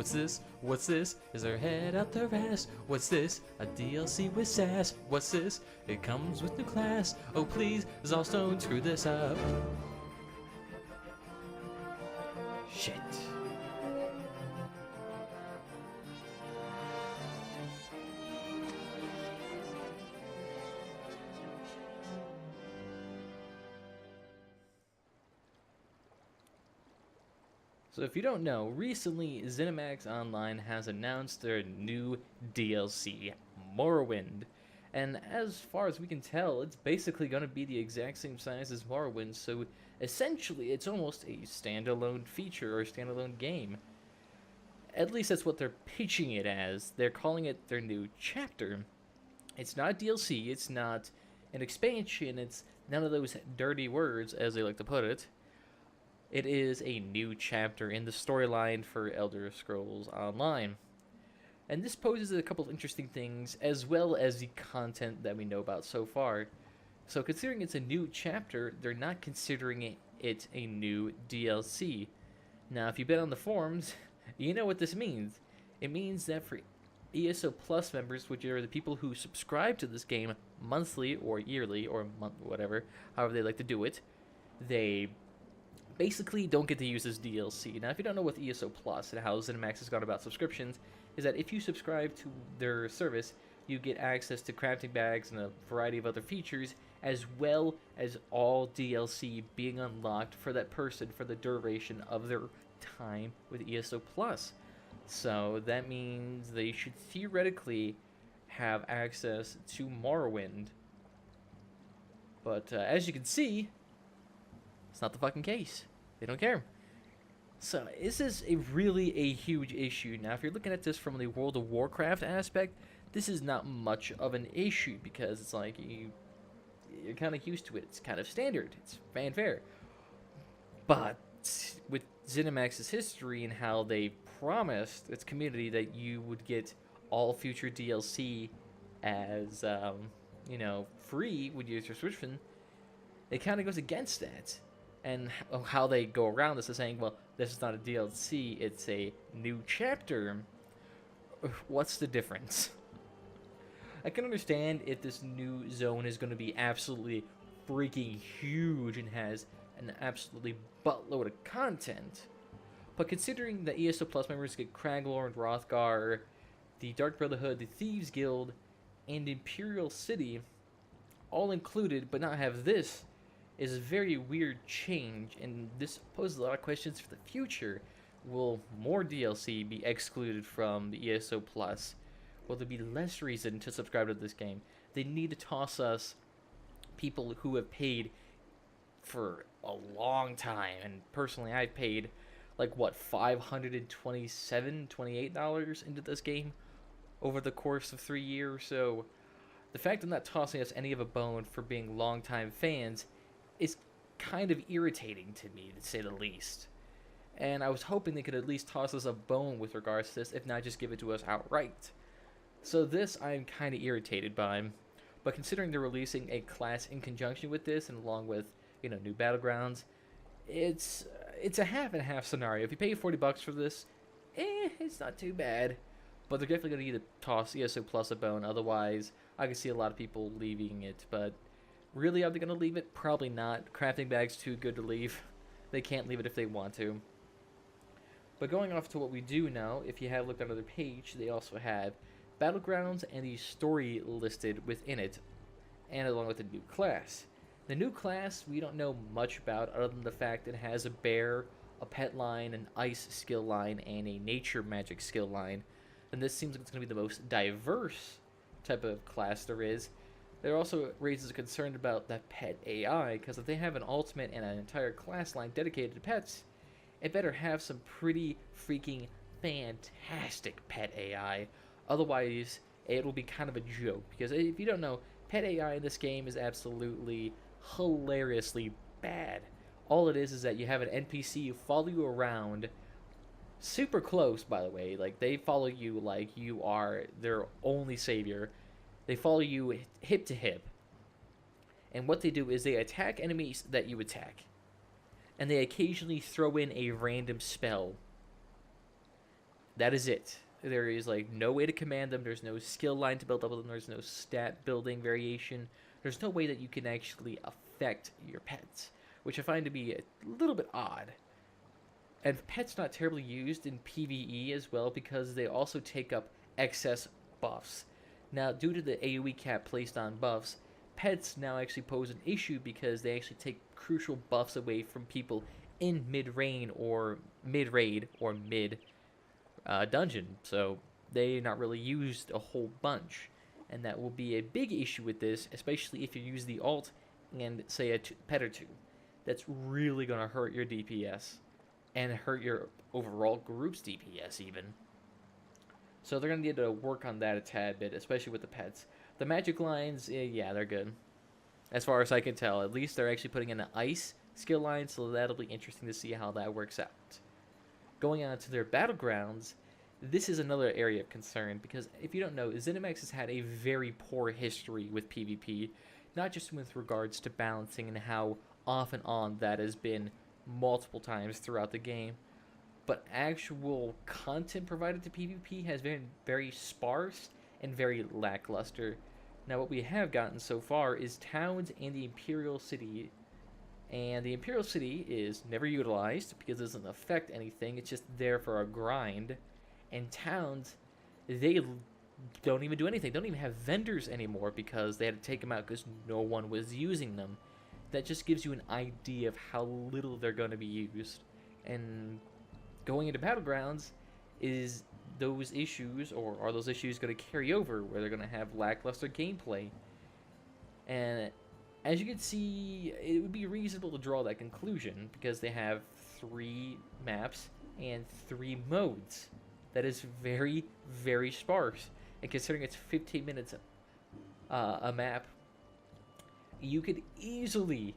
What's this? What's this? Is her head out their ass? What's this? A DLC with sass. What's this? It comes with new class. Oh please, Zoss, don't screw this up. Shit. So if you don't know, recently ZeniMax Online has announced their new DLC, Morrowind. And as far as we can tell, it's basically going to be the exact same size as Morrowind, so essentially it's almost a standalone feature or standalone game. At least that's what they're pitching it as. They're calling it their new chapter. It's not DLC, it's not an expansion, it's none of those dirty words, as they like to put it. It is a new chapter in the storyline for Elder Scrolls Online. And this poses a couple of interesting things, as well as the content that we know about so far. So considering it's a new chapter, they're not considering it a new DLC. Now, if you've been on the forums, you know what this means. It means that for ESO Plus members, which are the people who subscribe to this game monthly or yearly or whatever, however they like to do it, they basically don't get to use this DLC. Now, if you don't know what ESO Plus and how ZeniMax has gone about subscriptions, is that if you subscribe to their service, you get access to crafting bags and a variety of other features, as well as all DLC being unlocked for that person for the duration of their time with ESO Plus. So that means they should theoretically have access to Morrowind. But as you can see, it's not the fucking case. They don't care. So this is really a huge issue. Now, if you're looking at this from the World of Warcraft aspect, this is not much of an issue because it's like you're kind of used to it. It's kind of standard. It's fanfare. But with ZeniMax's history and how they promised its community that you would get all future DLC as free with your subscription, it kind of goes against that. And how they go around this is saying, well, this is not a DLC, it's a new chapter. What's the difference? I can understand if this new zone is going to be absolutely freaking huge and has an absolutely buttload of content. But considering that ESO Plus members get Craglor and Hrothgar, the Dark Brotherhood, the Thieves Guild, and Imperial City all included, but not have this, is a very weird change, and this poses a lot of questions for the future. Will more DLC be excluded from the ESO Plus? Will there be less reason to subscribe to this game? They need to toss us people who have paid for a long time, and personally I've paid like what, $528 into this game over the course of 3 years. So the fact of not tossing us any of a bone for being longtime fans is kind of irritating to me, to say the least. And I was hoping they could at least toss us a bone with regards to this, if not just give it to us outright. So this I'm kind of irritated by. But considering they're releasing a class in conjunction with this, and along with, new Battlegrounds, it's a half and half scenario. If you pay $40 for this, it's not too bad. But they're definitely going to need to toss ESO Plus a bone, otherwise I can see a lot of people leaving it. But really, are they going to leave it? Probably not. Crafting bag's too good to leave. They can't leave it if they want to. But going off to what we do know, if you have looked on their page, they also have Battlegrounds and the story listed within it, and along with a new class. The new class we don't know much about, other than the fact it has a bear, a pet line, an ice skill line, and a nature magic skill line. And this seems like it's going to be the most diverse type of class there is. There also raises a concern about that pet AI, because if they have an ultimate and an entire class line dedicated to pets, it better have some pretty freaking fantastic pet AI. Otherwise, it will be kind of a joke. Because if you don't know, pet AI in this game is absolutely hilariously bad. All it is that you have an NPC follow you around, super close, by the way. Like, they follow you like you are their only savior. They follow you hip to hip. And what they do is they attack enemies that you attack. And they occasionally throw in a random spell That is it. There is like no way to command them. There's no skill line to build up with them. There's no stat building variation. There's no way that you can actually affect your pets, which I find to be a little bit odd. And pets not terribly used in PvE as well because they also take up excess buffs. Now, due to the AoE cap placed on buffs, pets now actually pose an issue because they actually take crucial buffs away from people in mid-raid or mid dungeon. So they're not really used a whole bunch. And that will be a big issue with this, especially if you use the ult and, say, a pet or two. That's really going to hurt your DPS and hurt your overall group's DPS even. So they're going to need to work on that a tad bit, especially with the pets. The magic lines, yeah, they're good. As far as I can tell, at least they're actually putting in an ice skill line, so that'll be interesting to see how that works out. Going on to their battlegrounds, this is another area of concern, because if you don't know, ZeniMax has had a very poor history with PvP, not just with regards to balancing and how off and on that has been multiple times throughout the game, but actual content provided to PvP has been very sparse and very lackluster. Now what we have gotten so far is towns and the Imperial City, and the Imperial City is never utilized because it doesn't affect anything, it's just there for a grind. And towns, they don't even do anything. They don't even have vendors anymore because they had to take them out because no one was using them. That just gives you an idea of how little they're going to be used. And going into Battlegrounds, is those issues, or are those issues going to carry over where they're going to have lackluster gameplay? And as you can see, it would be reasonable to draw that conclusion because they have 3 maps and 3 modes. That is very, very sparse. And considering it's 15 minutes a map, you could easily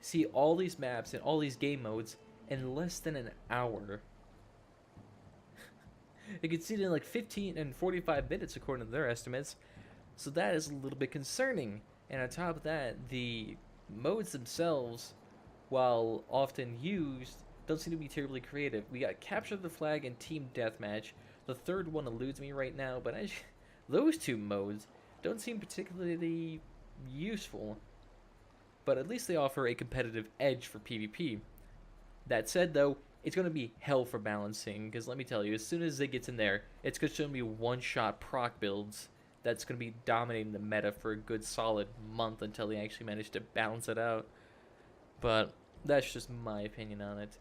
see all these maps and all these game modes in less than an hour. You can see it in like 15 and 45 minutes according to their estimates. So that is a little bit concerning. And on top of that, the modes themselves, while often used, don't seem to be terribly creative. We got Capture the Flag and Team Deathmatch. The third one eludes me right now, but those 2 modes don't seem particularly useful. But at least they offer a competitive edge for PvP. That said, though, it's going to be hell for balancing, because let me tell you, as soon as it gets in there, it's going to be one-shot proc builds that's going to be dominating the meta for a good solid month until they actually manage to balance it out. But that's just my opinion on it.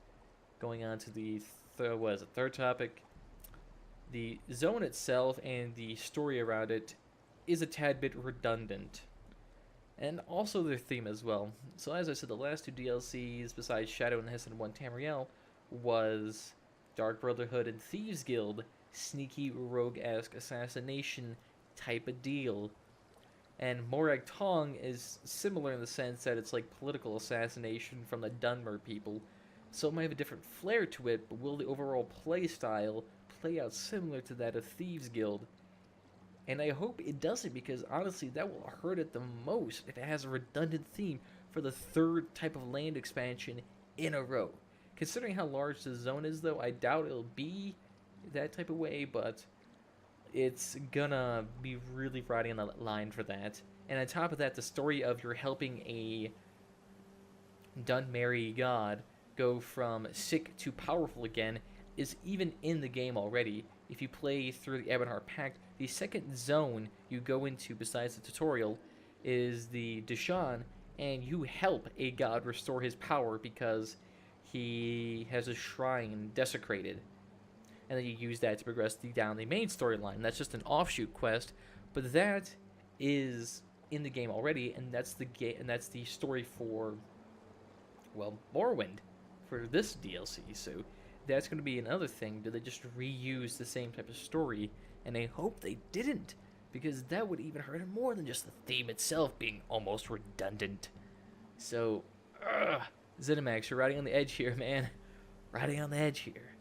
Going on to the third topic. The zone itself and the story around it is a tad bit redundant. And also their theme as well. So as I said, the last 2 DLCs, besides Shadow and Hessen 1 Tamriel, was Dark Brotherhood and Thieves Guild, sneaky rogue-esque assassination type of deal. And Morag Tong is similar in the sense that it's like political assassination from the Dwemer people. So it might have a different flair to it, but will the overall play style play out similar to that of Thieves Guild? And I hope it doesn't, because honestly that will hurt it the most if it has a redundant theme for the 3rd type of land expansion in a row. Considering how large the zone is though, I doubt it'll be that type of way, but it's gonna be really riding on the line for that. And on top of that, the story of you're helping a Dunmerry god go from sick to powerful again is even in the game already. If you play through the Ebonheart Pact, the second zone you go into besides the tutorial is the Deshan, and you help a god restore his power because he has a shrine desecrated. And then you use that to progress down the main storyline. That's just an offshoot quest, but that is in the game already, and that's the story for, well, Morrowind for this DLC. So that's going to be another thing. Do they just reuse the same type of story? And I hope they didn't, because that would even hurt it more than just the theme itself being almost redundant. So, ZeniMax, you're riding on the edge here, man. Riding on the edge here.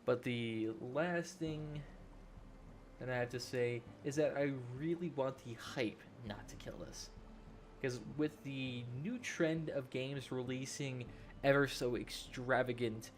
But the last thing that I have to say is that I really want the hype not to kill us. Because with the new trend of games releasing ever so extravagant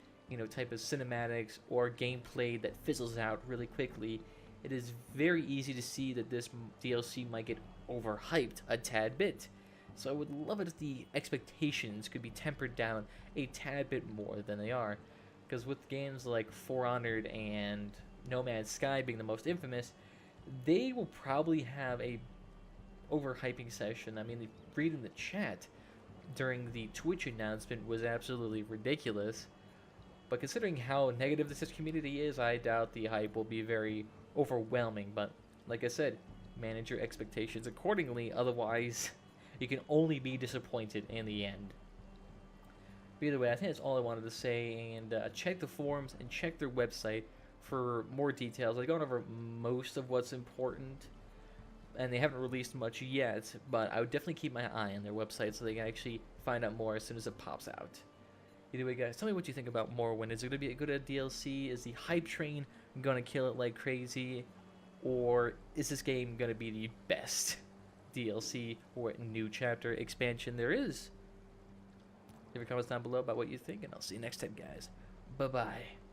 type of cinematics or gameplay that fizzles out really quickly, it is very easy to see that this DLC might get overhyped a tad bit. So I would love it if the expectations could be tempered down a tad bit more than they are. Because with games like For Honored and No Man's Sky being the most infamous, they will probably have a overhyping session. I mean, reading the chat during the Twitch announcement was absolutely ridiculous. But considering how negative this community is, I doubt the hype will be very overwhelming. But like I said, manage your expectations accordingly, otherwise you can only be disappointed in the end. But either way, I think that's all I wanted to say, and check the forums and check their website for more details. I've gone over most of what's important, and they haven't released much yet, but I would definitely keep my eye on their website so they can actually find out more as soon as it pops out. Either way, guys, tell me what you think about Morrowind. Is it going to be a good DLC? Is the hype train going to kill it like crazy? Or is this game going to be the best DLC or new chapter expansion there is? Leave your comments down below about what you think, and I'll see you next time, guys. Bye-bye.